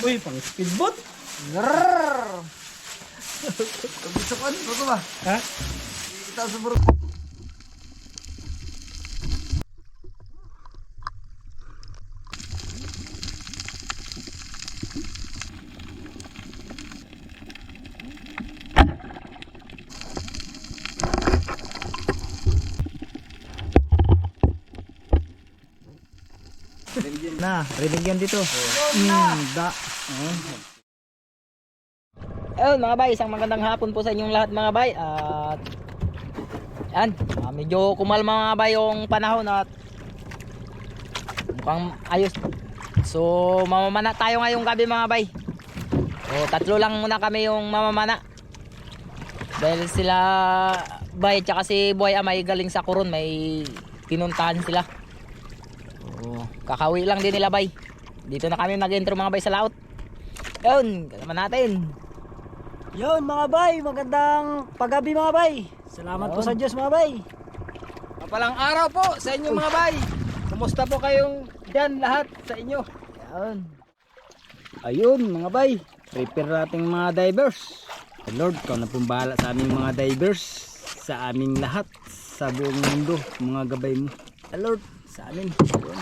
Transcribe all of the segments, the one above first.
Uy, pang speedboat. Grrrr. Bisa ko ano ko ba? Ha? Kita sa bro. Na, rinig yan dito. Da. Ayun mga bay, isang magandang hapon po sa inyong lahat mga bay. At yan, medyo kumalma mga bay yung panahon at mukhang ayos. So mamamana tayo ngayong gabi mga bay. So tatlo lang muna kami yung mamamana. Dahil sila bay tsaka si Boy Amay galing sa Coron, may pinuntahan sila. So kakawi lang din nila bay. Dito na kami nag-intro mga bay sa laot. Yun, kasama natin. Yun mga bay, magandang paggabi mga bay. Salamat po sa Diyos mga bay. Mapalang araw po sa inyo mga bay. Kumusta po kayong dyan lahat sa inyo? Yan. Ayun mga bay, prepare nating mga divers. Lord, ikaw na pong bahala sa aming mga divers, sa aming lahat, sa buong mundo, mga gabay mo. Lord, sa amin. Ayun.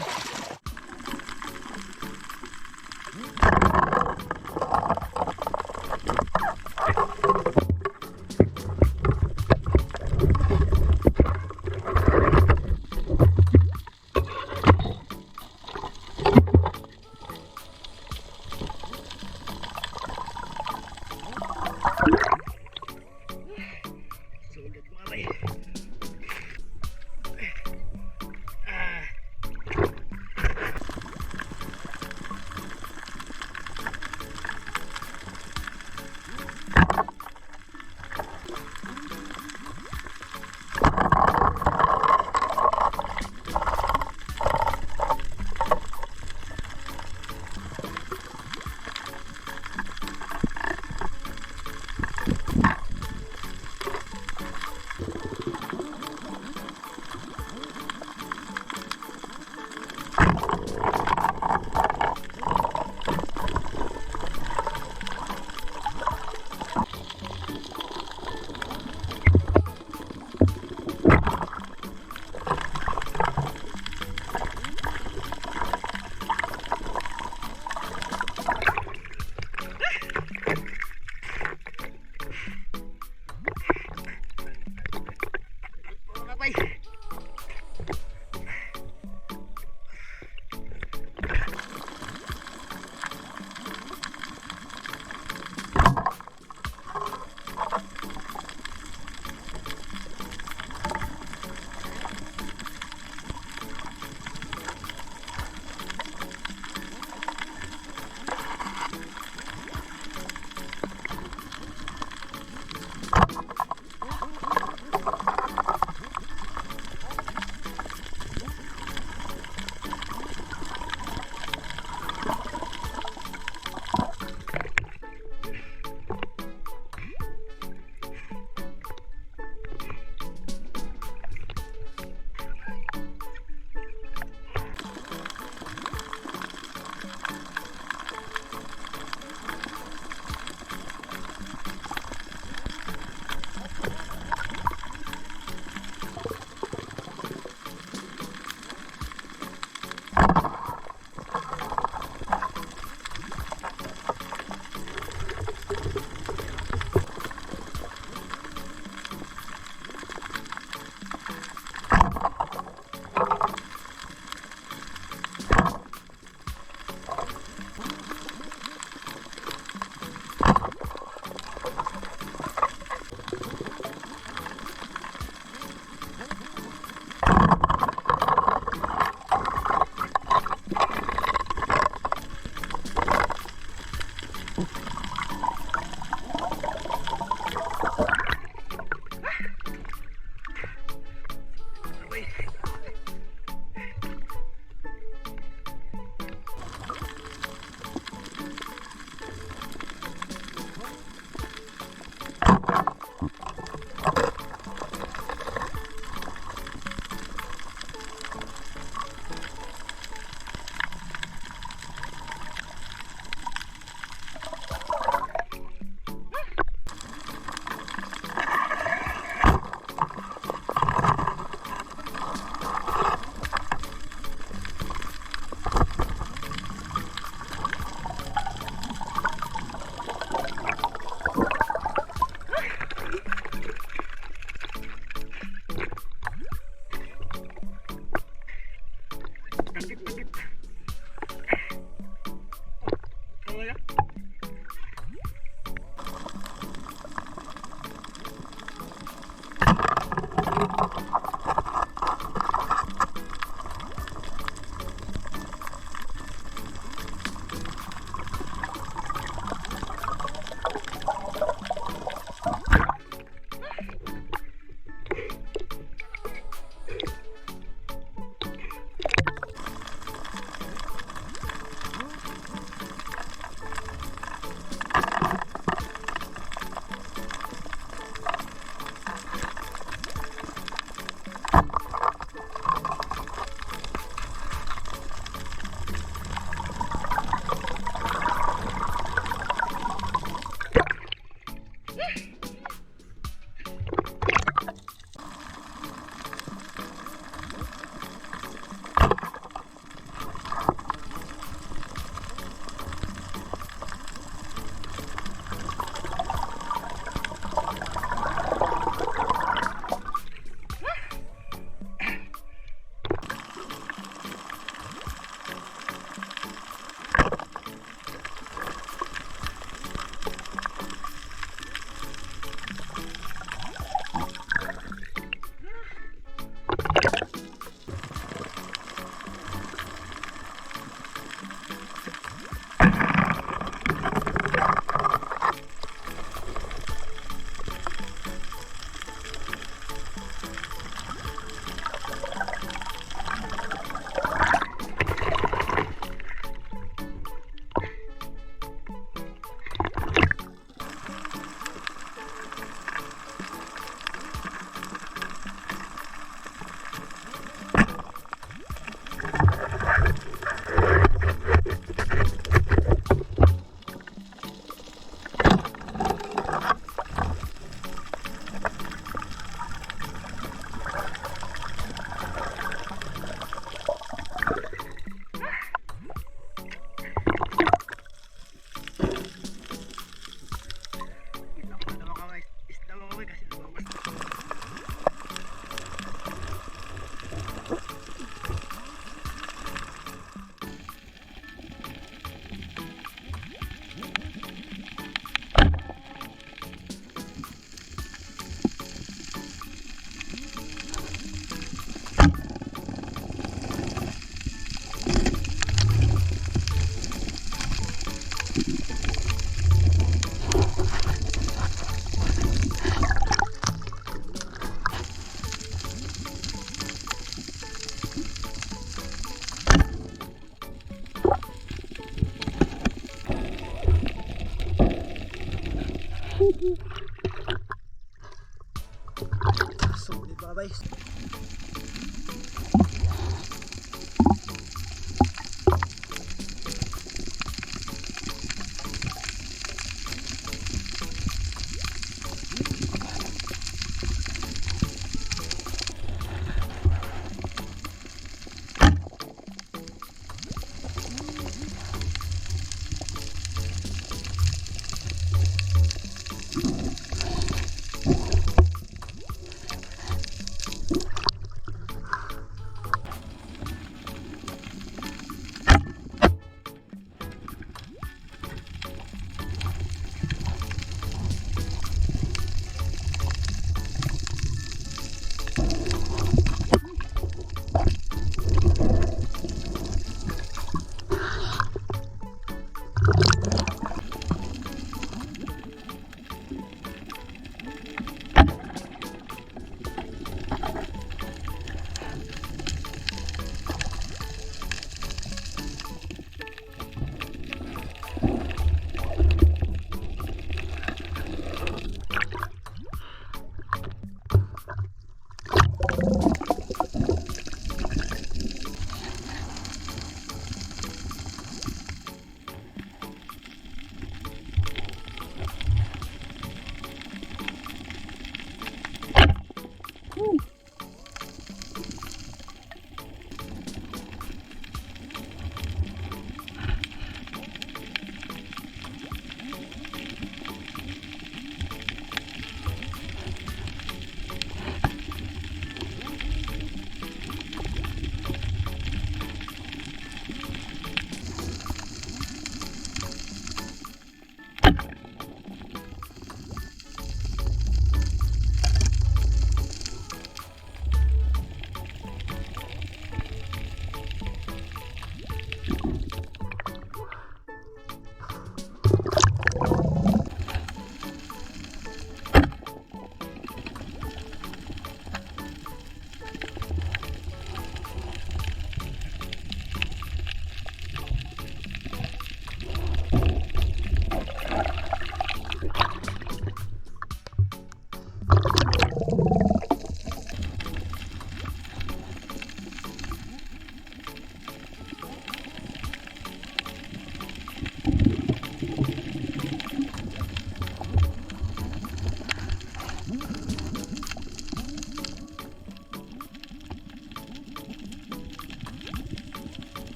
Sulit mga bay.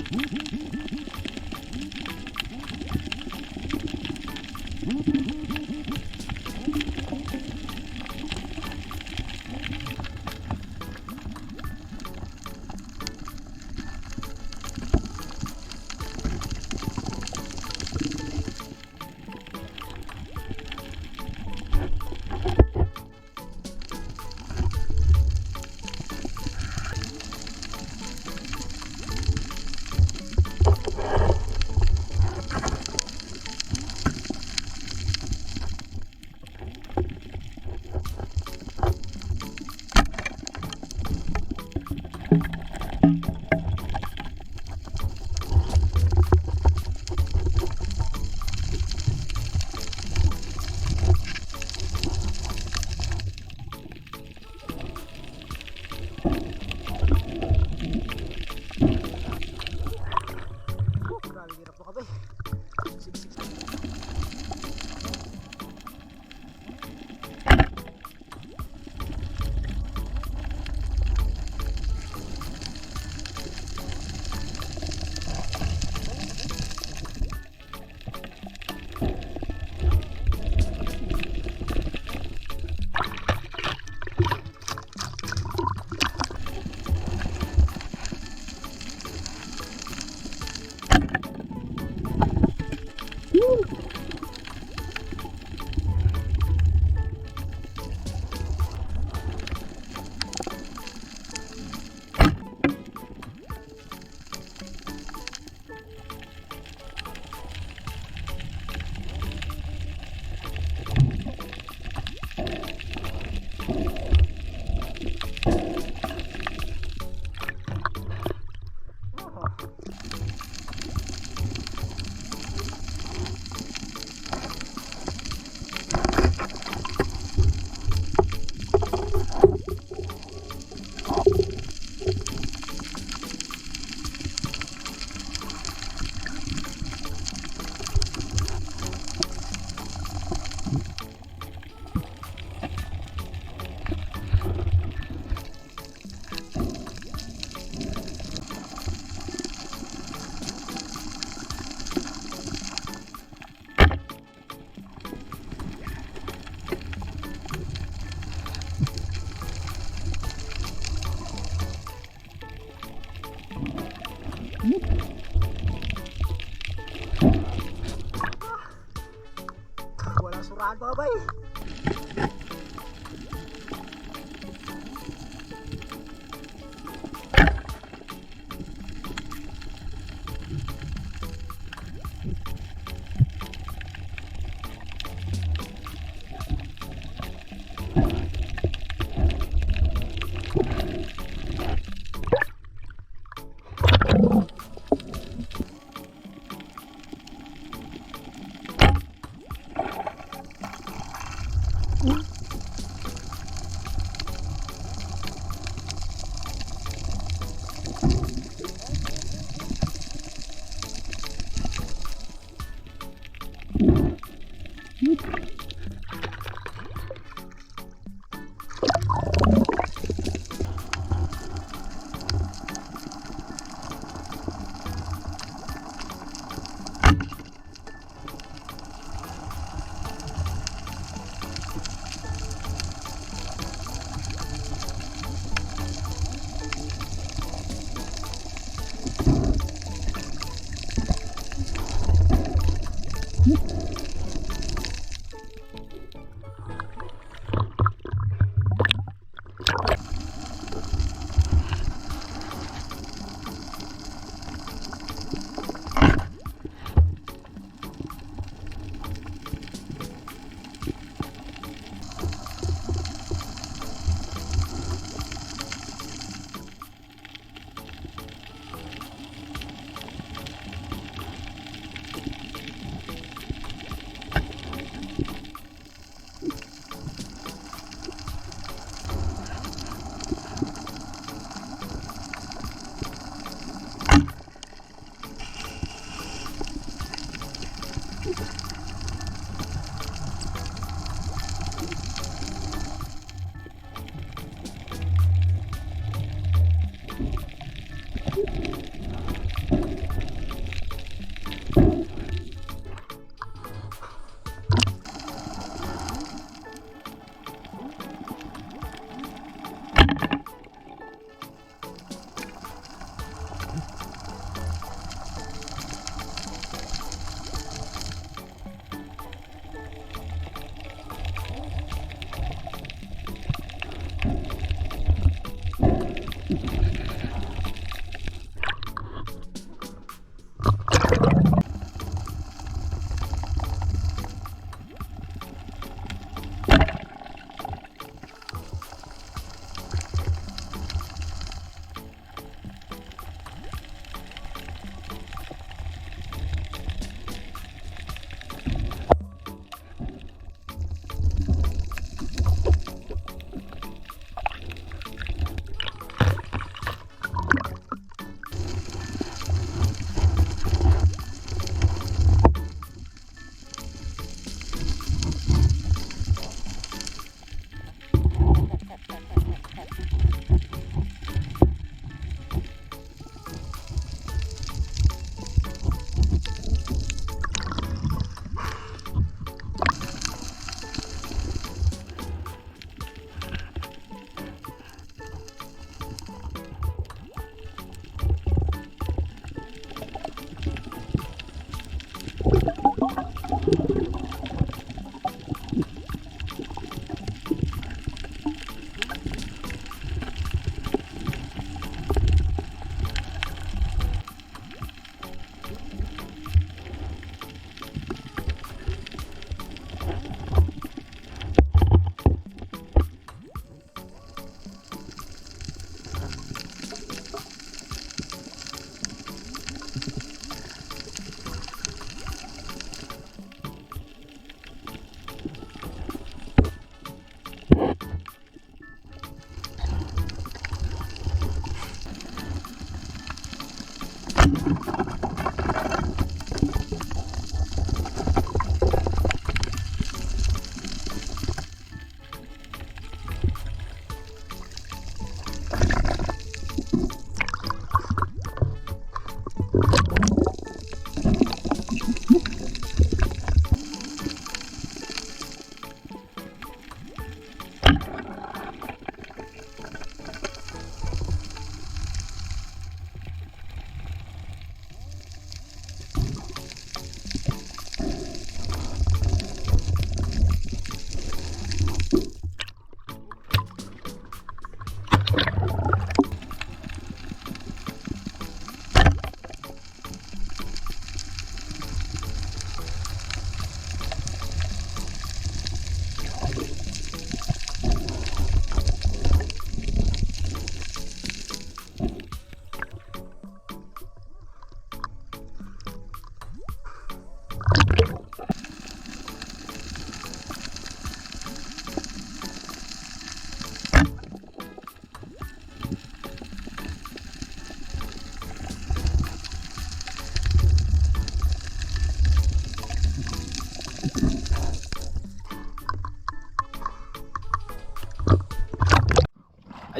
Grabe hirap mo kabay. Siksik. Walang suraan pa bay.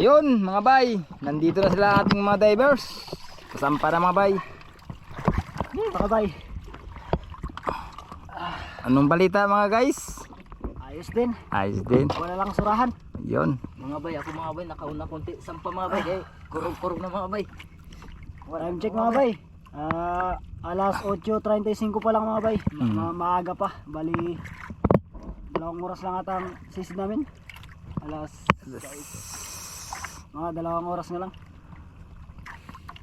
Ayun mga bay, nandito na sila ang ating mga divers. Kasampa na mga bay. Taka bay. Anong balita mga guys? Ayos din. Ayos din. Wala lang surahan. Ayun. Mga bay, ako mga bay, nakauna konti. Sampa mga bay, eh. Kurog-kurog na mga bay. Time check mga bay. Alas 8:35 pa lang mga bay. Maaga pa. Bali 2 oras lang ata ang sisid namin. Mga 2 oras na lang.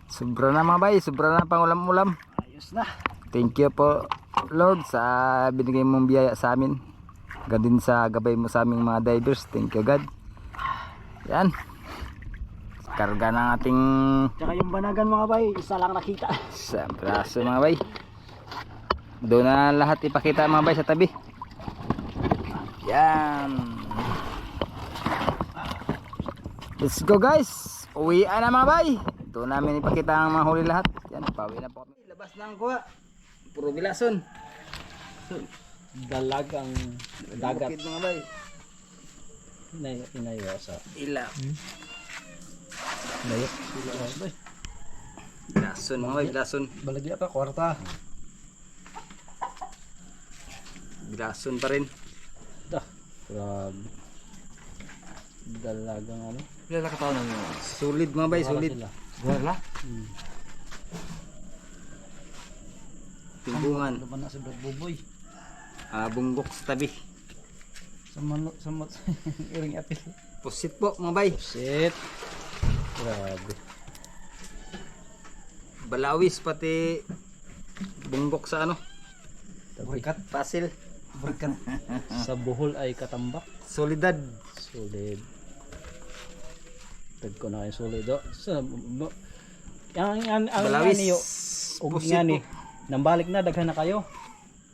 Sobra na mga bay, sobra na pang ulam-ulam. Ayos na. Thank you po Lord sa binigay mong biyaya sa amin. Ganun din sa gabay mo sa aming mga divers. Thank you God. Yan. Karga ng ating Tsaka yung banagan mga bay, isa lang nakita. sa braso mga bay. Doon na lahat ipakita mga bay sa tabi. Yan. Let's go guys. Uwian na mga bay. Doon namin ipakita ang mga huli lahat. Yan, pawi na po kami. Labas na ang kuha. Puro bilason. Dalagang dagat. Bukid mga bay. Inayos. Ilap. Inayos. Bilason mga bay, bilason. Balagya pa, kwarta. Bilason pa rin. Grabe. Dalagang ano? Wala ka tao ng Solid mga bay, solid. wala. Timbungan. Ano ba na si Brad Buboy? Bunggok sa tabi. Samot. Iring apil. Pusit po mga bay. Shit. Grabe. Balawis pati bunggok sa ano. Berkat. Pasil. Berkat. Sa buhol ay katambak. Solidad. Solid. Tag ko na kayo solid. Ang Balawis. niyo. Og Pusit nga po. ni. Nambalik na daghan na kayo.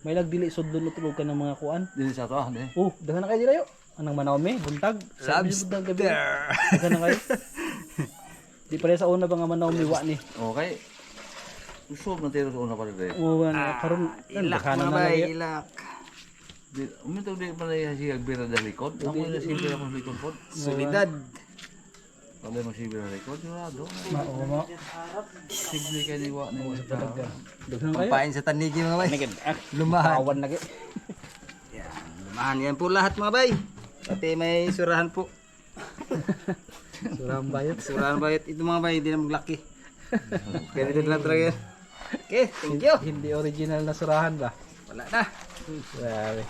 May lagdili sudlo na tulog ka ng mga kuan. Dili sa to, di. Daghan na kayo dili yo. Anang manawmi, buntag. Sabi niyo buntag gabi. Lobster. Daghan na kayo. Di pare sa una ba nga manawmi wa ni. Okay. Gusto mo tiro sa una pa rin. O karon Ilak daghanan mga na bay, lagi. ilak. Umito di pa na siya bira sa likod. Ako na siya bira sa likod po. Solidad. Pala mo siya bira sa likod. Yun Oo mo. Simple kayo ni Wa. Daghan kayo. Pampain sa tanigi mga bay. Nagid. Lumahan. Awan lagi. Yan, lumahan yan po lahat mga bay. Pati may surahan po. Surang bayot. Surahan bayot. Ito mga bay, hindi na maglaki. Ganito na lang talaga yan. Okay, thank you. Hindi original na surahan ba? Wala na. Grabe.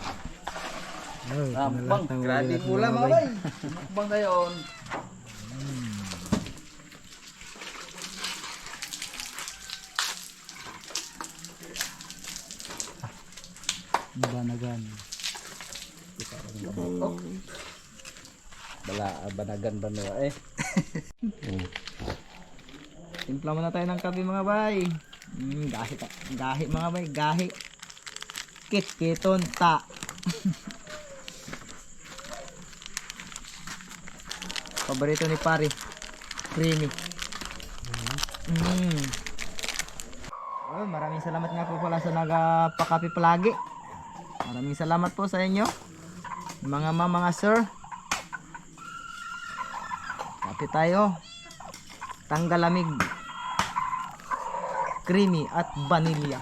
Bang. Grabe pula mga bay. Bang kayo. Banagan. Banagan ba no eh? Timpla muna tayo ng kape mga bay. Gahi mga bay, gahi. Kiton ta. Paborito ni pare. Creamy. Oh, maraming salamat nga po pala sa nagpakape palagi. Maraming salamat po sa inyo. Mga sir. Kape tayo. Tanggalamig. Creamy at vanilla.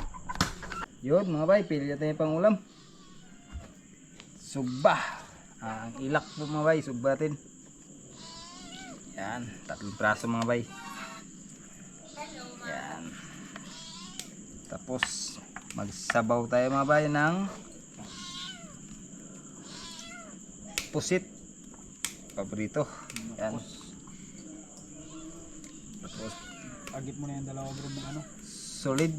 Yun mga bay, pili na tayo pang ulam. Sugba. Ang ilak po mga bay, sugbatin. Yan, 3 praso mga bay. Yan. Tapos magsabaw tayo mga bay ng pusit. Paborito. Yan. Tapos Agit mo na yung 2 gram ng ano. solid.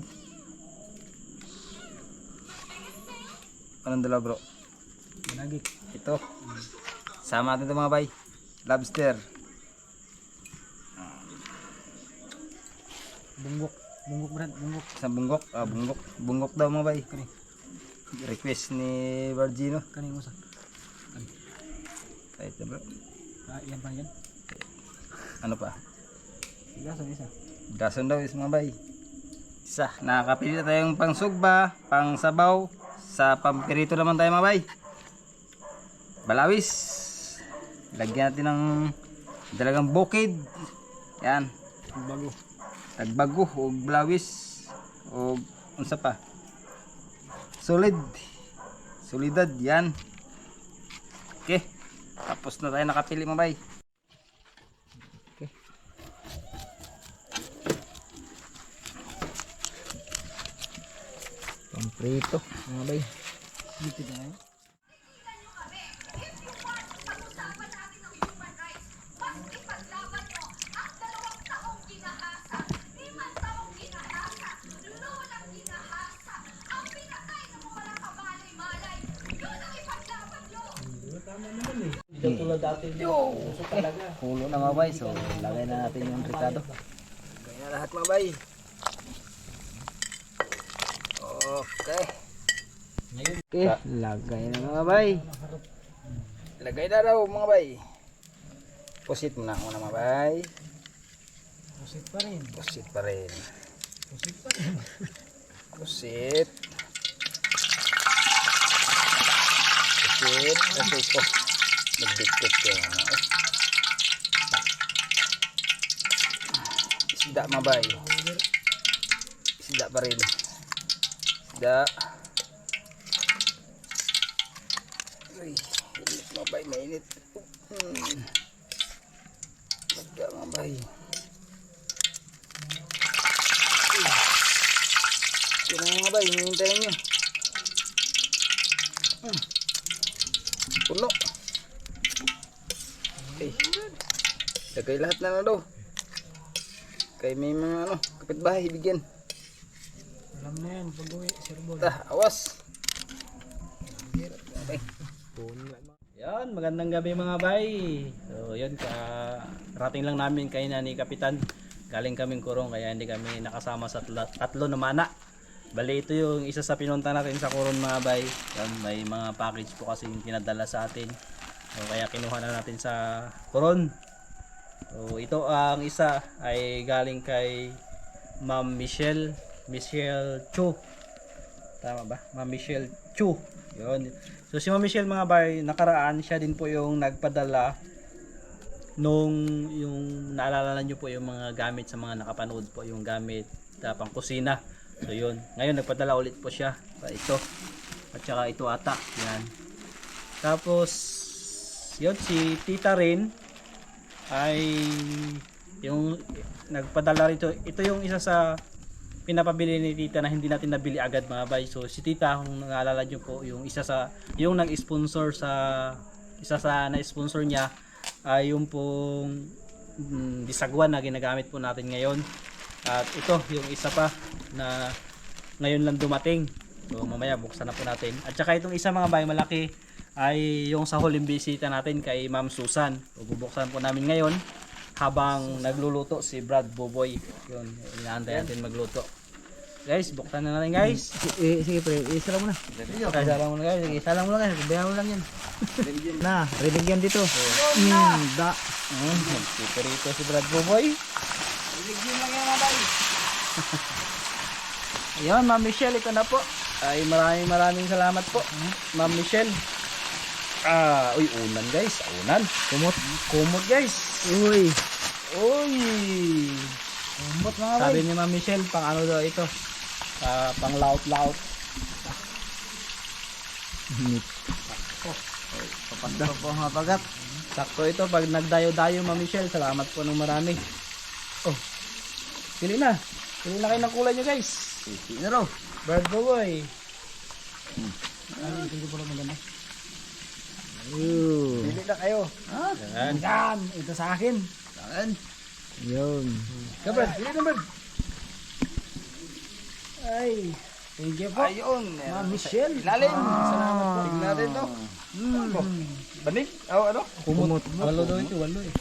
Anong dala bro? Binagik. Ito. Sama natin ito mga bay. Lobster. Bunggok. Bunggok Brad. Bunggok. Isang bunggok. Bunggok. Bunggok daw mga bay. Request ni Virgino. Kanin mo sa. Kahit na bro. Yan pa yan. Ano pa? Igasan isa. Gason daw is mga bay. Isa. Nakakapili na tayong pang sugba, pang sabaw. Sa pampirito naman tayo mga bay. Balawis. Lagyan natin ng Talagang bukid. Yan. Bago. Tagbago o blawis o unsa pa. Solid. Solidad yan. Okay. Tapos na tayo nakapili mga bay. Okay. Pamprito mga bay. Dito na yun. Hulo na mga bay. So lagay na natin yung ricado. Lagay na lahat mga bay. Okay. Okay, lagay na mga bay. Lagay na daw mga bay. Pusit muna muna mga bay. Pusit pa rin. Pusit pa rin. Pusit pa rin. Pusit. Pusit. Okay po. Nagdikit yung ano eh. Isda mga bay. Isda pa rin. Isda. Uy, init mga bay, mainit. Isda mga bay. Ito na mga bay, hinintayin nyo. Puno. Okay. Lagay lahat na daw. Kay may mga ano, kapitbahay bigyan. Alam na yan, pag-uwi, Sir Bol. Awas. Okay. Yan, magandang gabi mga bay. So, yun, rating lang namin kay na ni Kapitan. Galing kaming kurong kaya hindi kami nakasama sa tatlo na mana. Bali, ito yung isa sa pinunta natin sa kurong mga bay. Yan, may mga package po kasi pinadala sa atin. So, kaya kinuha na natin sa kuron. So, ito ang isa ay galing kay Ma'am Michelle Chu. Tama ba? Ma'am Michelle Chu. Yun. So si Ma'am Michelle mga bay, nakaraan siya din po yung nagpadala nung yung naalala nyo po yung mga gamit sa mga nakapanood po yung gamit pang kusina. So yun. Ngayon nagpadala ulit po siya. Ito. At saka ito ata. Yan. Tapos yun si Tita rin ay yung nagpadala rito. Ito yung isa sa pinapabili ni Tita na hindi natin nabili agad mga bay. So si Tita, kung naalala nyo po, yung isa sa yung nag-sponsor sa isa sa na-sponsor niya ay yung pong bisagwan na ginagamit po natin ngayon. At ito yung isa pa na ngayon lang dumating. So mamaya buksan na po natin. At saka itong isa mga bay malaki ay yung sa huling bisita natin kay Ma'am Susan. So bubuksan po namin ngayon habang nagluluto si Brad Boboy. Yun, inaantay natin magluto. Guys, buksan na natin guys. Sige pre, isa lang muna. Isa lang muna guys. Isa lang muna guys. Bayan mo lang yan. Na, rinig yan dito. Da. Rito si Brad Boboy. Iligyan lang yan mga bay. Ayun, Ma'am Michelle, ito na po. Ay maraming salamat po. Ma'am Michelle. Uy, unan guys. Unan. Kumot guys. Uy. Uy. Umbot mga bay. Sabi ni Ma'am Michelle, pang ano daw ito? Pang laut-laut. Papasok po mga pagat. Sakto ito pag nagdayo-dayo Ma'am Michelle. Salamat po ng marami. Oh. Pili na. Pili na kayo ng kulay nyo guys. Isi na raw. Bird Boy. Hindi ko lang maganda. Pili na kayo. Yan. Yan, ito sa akin. Saan? Yun. Bird, pili na Bird. Ay, thank you po. Ayun. Ma'am Michelle. Ilalim. Salamat po. Tignan rin to. Banig? Ano? Kumot. Walo daw ito, walo eh.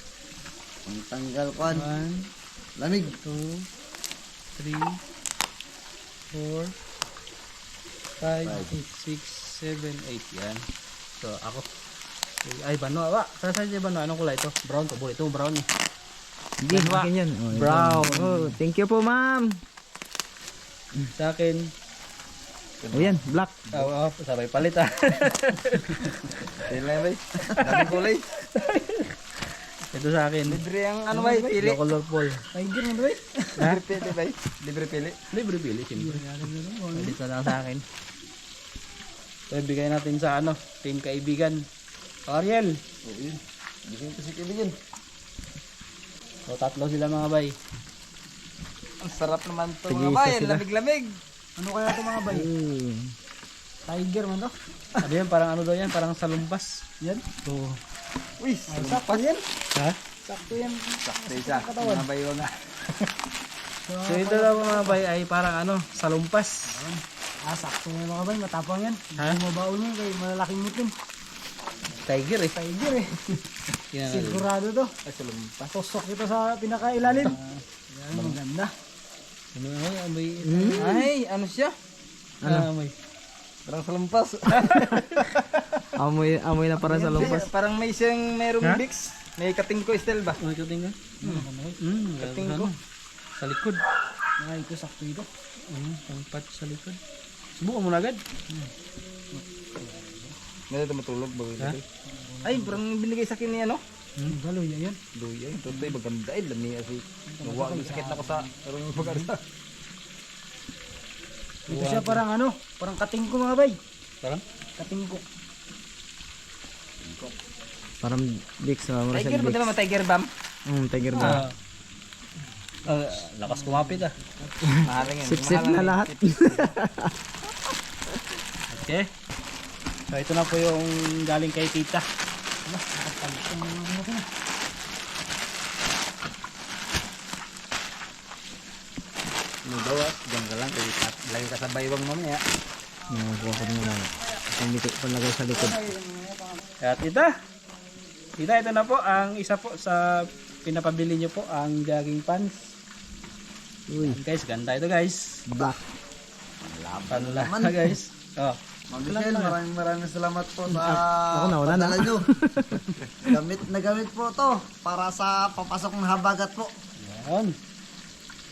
Ang tanggal kwan. 1, Lamig. 2, 3, 4, 5, 6, 7, 8. Yan. So, ako. Ay, bano. Awa. Saan siya bano? Anong kulay ito? Brown. Paborito mo brown eh. Hindi, akin yan. Brown. Oh, thank you po ma'am. Sa akin. O yan, black. Sabay palit ah. Yan lang ba? Daming kulay. Ito sa akin. Libre ang ano bay, pili. Colorful. Tiger mo bay. Libre pili bay. Libre pili. Libre pili, siyempre. Dito lang sa akin. So, bigay natin sa ano, team kaibigan. Ariel. Oo yun. Bigyan ko si kaibigan. So, tatlo sila mga bay. Ang sarap naman to Tigisa mga bay. sila. Lamig-lamig. Ano kaya ito mga bay? Tiger man to. Ano yan? Parang ano daw yan? Parang salumpas. Yan. So, Uy, Sakto yan. ha? Sakto yan. sakto isa. Mga bayo na. So, ito daw mga bay ay parang ano, salumpas. Sakto yan mga bay. Matapang yan. Ha? Hindi mabaon yan kay malalaking ngitin. Tiger eh. Tiger eh. Yan. Sigurado to. Ay, salumpas. Pasok ito sa pinakailalim. Yan, maganda. Ano ay, amoy. Ay, ano siya? Ano amoy? Parang salumpas. Amoy na para sa Parang may siyang merong Ha? mix. May katingko style ba? Ano kating ka? Kating Ano? ko. Sa likod. Ay, ito sakto ito. Pangpat sa likod. Subukan mo na agad. Meron ito matulog ba? Ha? Ay, parang binigay sa akin ni ano? Galoy yan. Luya, ito tayo maganda eh. Lami kasi. Nawa, sakit na ko sa karong pag-arsa. Ito siya parang ano, parang katingko mga bay. Parang? Katingko. Parang Dix na mo Tiger ba naman? Tiger bomb? Tiger Lakas kumapit ah. Mahalang yan. Sip-sip na lahat. Okay. So ito na po yung galing kay tita. Bawas, diyan ka lang. Lagi ka sa baywang mamaya. Kuha ko na lang. Hindi ko palagay sa likod. Kaya tita. Tita, ito na po ang isa po sa pinapabili nyo po ang jogging pants. Uy, Yan, guys, ganda ito guys. black. Panla guys. Oh. Ma'am Michelle, maraming salamat po sa Ako nauna na. padala nyo. Gamit na gamit po to para sa papasok ng habagat po. Yan.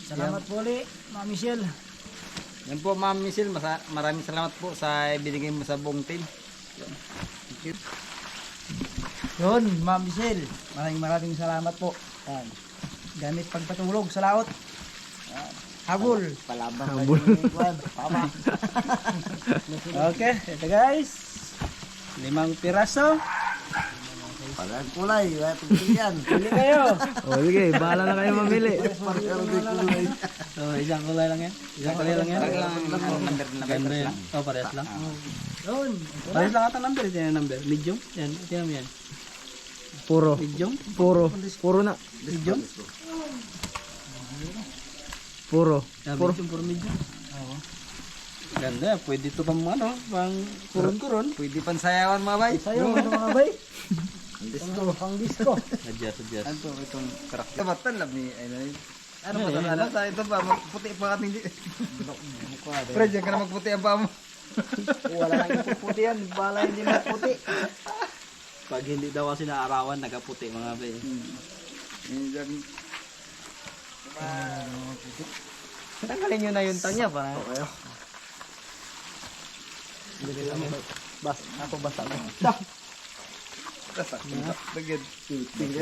Salamat po ulit, Ma'am Michelle. Yan po, Ma'am Michelle. Maraming salamat po sa binigay mo sa buong team. Yun, Ma'am Michelle. Maraming salamat po. Yan. Gamit pagpatulog sa laot. Yan. Habol. Palabang Habol. Pama. Okay, ito guys. 5 piraso. Palang kulay, wala yan. Pili kayo. O, sige, bahala na kayo mamili. Parang di kulay. So, isang kulay lang yan. Isang kulay lang yan. Number na Ganda yan. Oh, parehas lang. Yun. Parehas lang ata number. Ito yung number. Medium. Yan. Ito yung yan. Puro. Medium. Puro na. Medium. Puro. Yan, medium. Puro medium. Oo. Ganda. Pwede ito pang ano. Pang kuron-kuron. Pwede pansayawan mga bay. Sa'yo, ano mga bay? Pang disco. Adjust. Ano itong karakter? Batan lang ni ano Yan, ba yan, ano sa ito ba magputi pa ka hindi. Fred, yan ka na magputi ang paa mo. Wala lang yung puputi yan. Bala hindi maputi. Pag hindi daw kasi naarawan, nagaputi mga bay. Yan. Tanggalin nyo na yung tanya para. Ako basta mo. Bagid.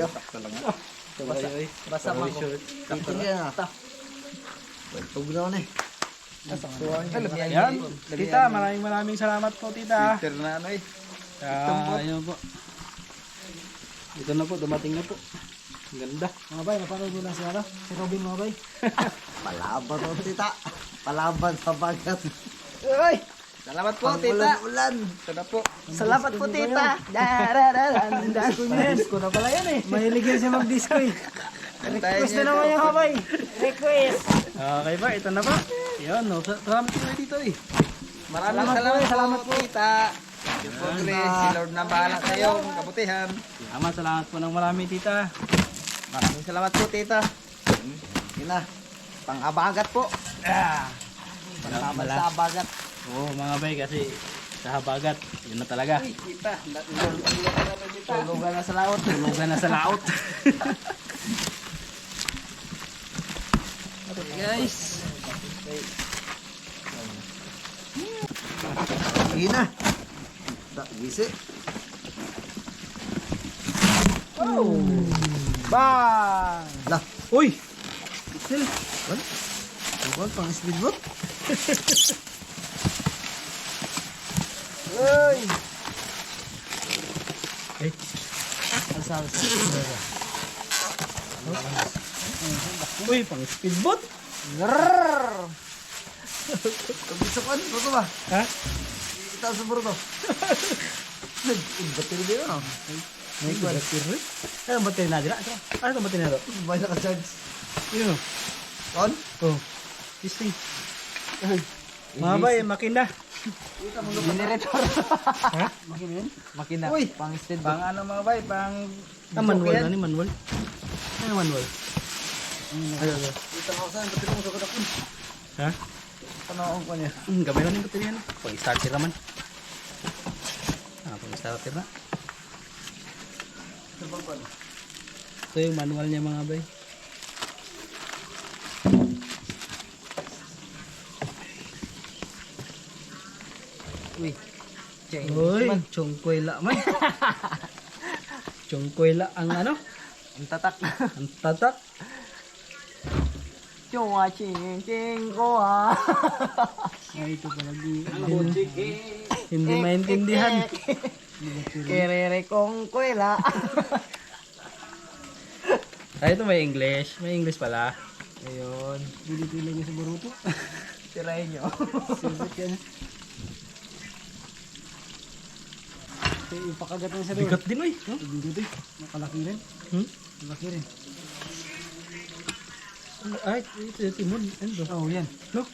Sakto lang. Basta mo. Titingin na. Tug na eh. Yan. Tita, maraming salamat po tita. Peter na ano eh. Ayun po. Ito na po, dumating na po. Ang ganda. Mga bay, napanood mo lang si ano? Si Robin mga bay. Palaban o tita. Palaban sa bagat. Uy! Salamat po, tita. Ulan. Ito na po. Salamat po, tita. Disco niya yan. Disco na pala yan eh. Mahilig yan siya mag-disco eh. Request na naman yung habay. Request. Okay ba? Ito na ba? Yan, no. Salamat po dito eh. Maraming salamat po, tita. Siyempre, si Lord na bahala sa iyo. Kabutihan. Salamat po ng marami tita. Maraming salamat po, tita. Yun na. Pang-abagat po. Salamat Sa abagat. Oo mga bay kasi sa habagat, yun na talaga. Tita, Tulugan na sa laot. Tulugan na sa laot. Okay guys. Sige na. Gisi. Bang! Lah, Uy! sil. Tungkol pang speedboat. Uy! Eh, uy, pang speedboat. Kabisa ko ano to ba? Ha? Kita sa buro to. Nag-battery din ano? May battery. Ano battery na dira? Ano battery na do? May naka-charge. Yun. On? Oh. This thing. Mga bay, makina. Generator. Ha? Makina. Uy! Pang speed. Pang ano mga bay, pang... Manual na ni manual. Ano manual? Ayo. Kita ko sa battery mo sa kadakon. Ha? Tanaw ko niya. Gamay lang yung battery yan. Pag-starter naman. Pag-starter na. Ito yung manual niya mga bay. Uy. Uy, chongkoy la man. Chongkoy la ang ano? Ang tatak. Ang tatak. Chunga ching ching ko ha. Ay, ito pala hindi maintindihan. Kerere kong kwela. Ay, ito may English. May English pala. Ayun. Pili-pili niyo sa baruto. Tirahin nyo. Silbit yan. Ipakagat na sa doon. Bigat din, oy. No? Dito eh. Nakalaki rin. Hmm? Nakalaki rin. Ay, ito yung timon. Ano? Oh, yan. No?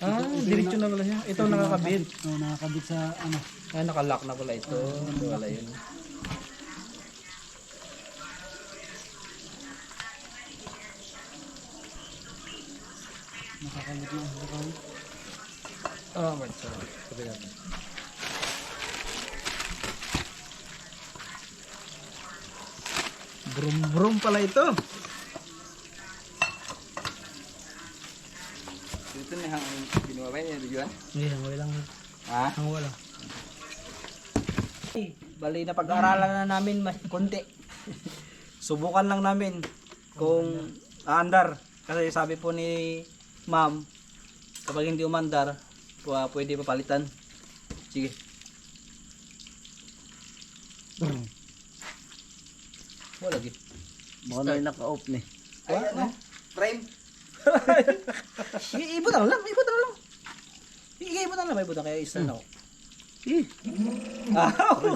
Ah, diretso na pala siya. Ito nakakabit. Oh, nakakabit sa ano. Ah, nakalock na pala ito. Ito wala yun. Nakakabit na. Nakakabit. Ah, wait. Sorry. Sabi natin. Brum-brum pala ito. Dito na ang ginawa niya, Juan. Hindi, hangway lang. Ha? Hangway lang. Bali na pag-aaralan na namin mas konti. Subukan lang namin kung aandar. Kasi sabi po ni ma'am, kapag hindi umandar, pwede papalitan. Sige. Wala lagi. Baka na naka-off ni. Ay, ano? Frame? Ibot lang, ibot lang. Ibot lang, may ibot lang kaya isa na ako.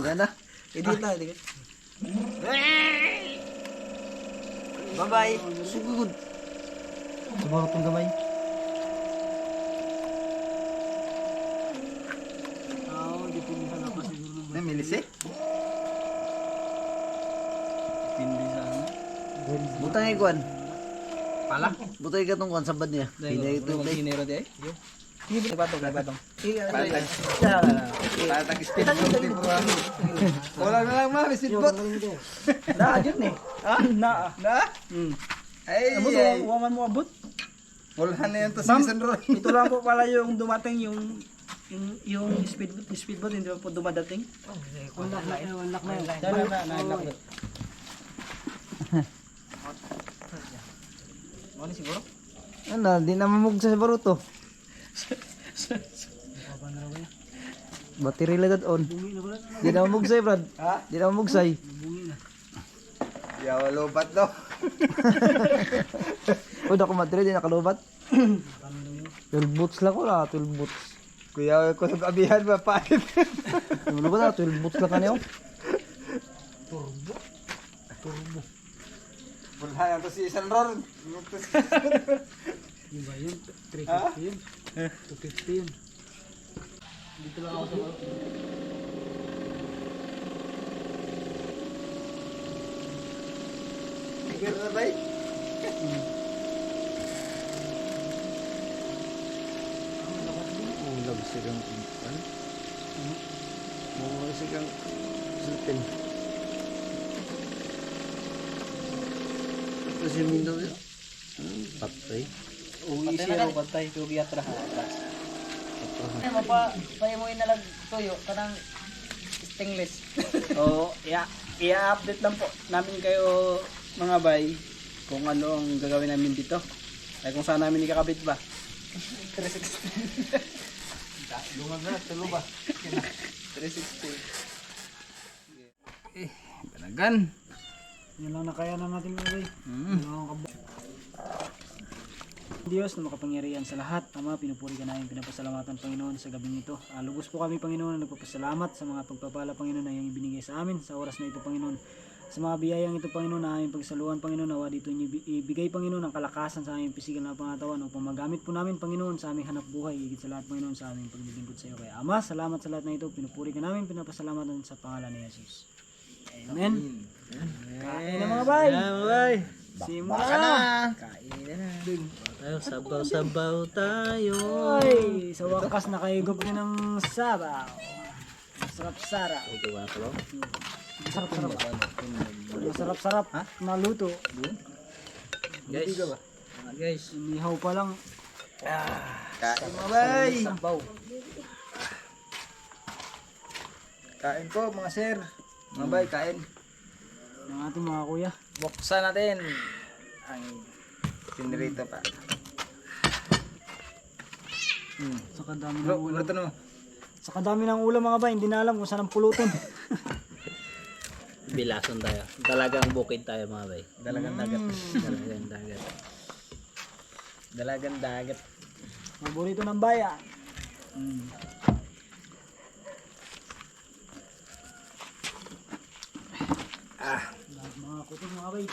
Ganda. Edit na, edit. Bye-bye. Sugod. Sumarot ang gamay. Di pilihan ako siguro. Ay, milisi? Pindi sa ano. Butang iguan. Pala? Butang ikatong kwan sabad niya. Pinay ito. Sinero di ay? Hindi batong, batong. Patag speedboat. Wala na lang ma'am, speedboat. Na, yun eh. Ah, na. Na? Ay, Abot, ay. huwaman mo abot. Wala na yan to Ma'am, season Ron. ito lang po pala yung dumating yung speedboat, hindi pa po dumadating. Unlock na yun. Unlock na yun. Na-unlock na. Ano siguro? Ano, di na mamugsa sa baruto. Battery lang on. Di na mamugsay, Brad. Ha? Di na mamugsay. Yaw, lobat no. O, dako battery, di nakalubat. 12 boots lang ko na, 12 boots. Kuya, ko sa abihan ba pahit? Ano ba na, 12 boots lang kanyo? Wala na to season Ron. Diba yun? 350 yun. 250 yun. Dito lang ako sa baruto. Tigil na ba? Oh, lagsi kang ano? Lagsi kang sultan. Ito si Mindo yun. Patay. Uwi siya ro patay pero giyatra ha. Ay mapa pay mo inalag tuyo kanang stainless. Oh, iya-update lang po namin kayo mga bay kung ano ang gagawin namin dito. Ay kung saan namin ikakabit ba. 360. Lumag na, tulo ba? 360. Banagan. Yan lang nakayanan natin mga bay. Mm. Diyos na makapangyarihan sa lahat, Ama, pinupuri ka namin, pinapasalamatan Panginoon sa gabing ito. Lubos po kami Panginoon na nagpapasalamat sa mga pagpapala Panginoon na iyong ibinigay sa amin sa oras na ito Panginoon. Sa mga biyayang ito Panginoon na aming pagsaluhan Panginoon, nawa dito niyo ibigay Panginoon ang kalakasan sa aming pisikal na pangatawan upang magamit po namin Panginoon sa aming hanap buhay, higit sa lahat Panginoon sa aming paglilingkod sa iyo. Kaya Ama, salamat sa lahat na ito, pinupuri ka namin, pinapasalamatan sa pangalan ni Jesus. Amen. Kain na mga bay. Simula. Tayo, sabaw-sabaw tayo. Ay, sa wakas nakahigop din ng sabaw. Sarap-sarap. Sarap-sarap. Masarap-sarap na luto. Guys, guys. Inihaw pa lang. Kain mga bay. Sabaw. Kain po mga sir. Mga bay, kain. Ng ating mga kuya. Buksan natin ang pinirito pa. Sa kadami ng Bro, ulam. luto mo. Sa kadami ng ulam mga bay, hindi na alam kung saan ang pulutin. Bilason tayo. Dalagang bukid tayo mga bay. Dalagang dagat. Dalagang dagat. Dalagang dagat. Paborito ng bayan. Lahat mga kutin mga bay.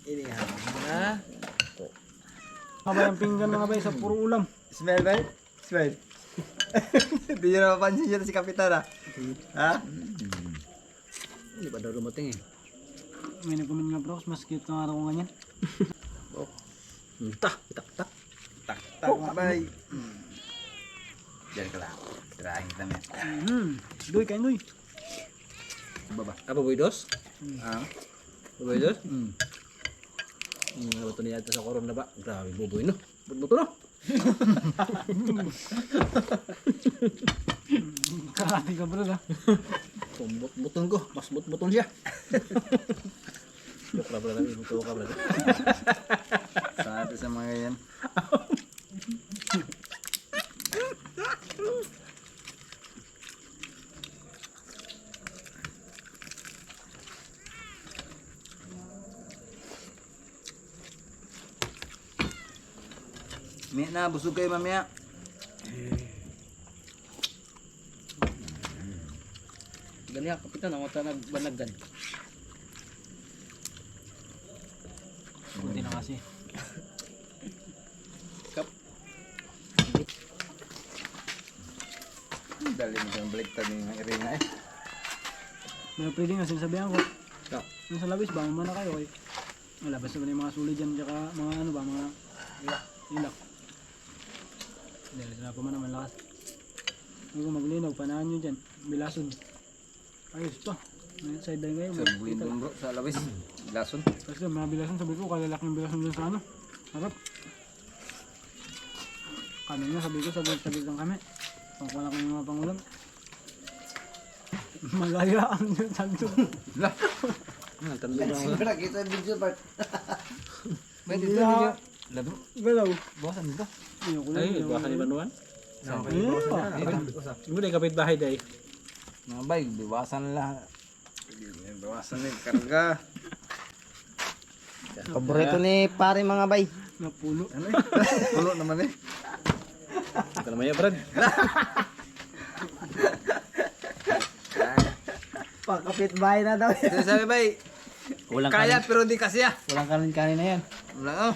Ini ha. Mga bay ang pinggan mga bay sa puro ulam. Smell ba? Smell. Hindi nyo napapansin siya si Kapitan ha? Ha? Hindi pa daw lumating eh. May nagkumin nga bro, mas cute na araw ko ganyan. Tak. Tak mga bay. Diyan ka lang. Tirahin kita na. Doy, kain doy. Baba. Apa boy dos? Ah. Boy dos? Ano ba ito niya sa koron na ba? Grabe boboy no. Buto no. Karate ka bro ha. Buton ko. Mas buton siya. Joke lang pala namin. Buto ka pala. Sa atin sa mga yan. May na, busog kayo mamaya. Ganyan, kapitan. Ang mata nagbanaggan. Kunti na kasi. Dali mo yung baliktad ng irina eh. May pwede nga sinasabihan ko. Yeah. Yung sa labis, bangon mo na kayo eh. Malabas naman yung mga sulit dyan, tsaka mga ano ba, mga ilak. Dahil sila pa man naman lakas. Huwag maglinaw, panahan nyo dyan. Bilason. Ayos pa. May sideline kayo. Sa buhin doon bro, sa lawis. Lason. Kasi mga bilason, sabi ko, kalalaki yung bilason dyan sa ano. Harap. Kami nga, sabi ko, sabit lang kami. Pangkuha kami mga pangulam. Malaya ang tanto. Tanda lang. Siyempre nakita yung video part. Ba't ito ninyo? Galaw. Bawasan dito. Ayoko lang. Ay, baka ni Banuan. Ayun. Hindi mo kapit bahay day. Mga bay, biwasan lang. Biwasan na yung karga. Paborito ni pare mga bay. Napuno. Ano eh? Pulo naman eh. Ito naman yan, Brad. Pakapit bahay na daw. Ito sabi bay, Walang kaya pero di kasi ah. Walang kanin-kanin na yan. Wala oh.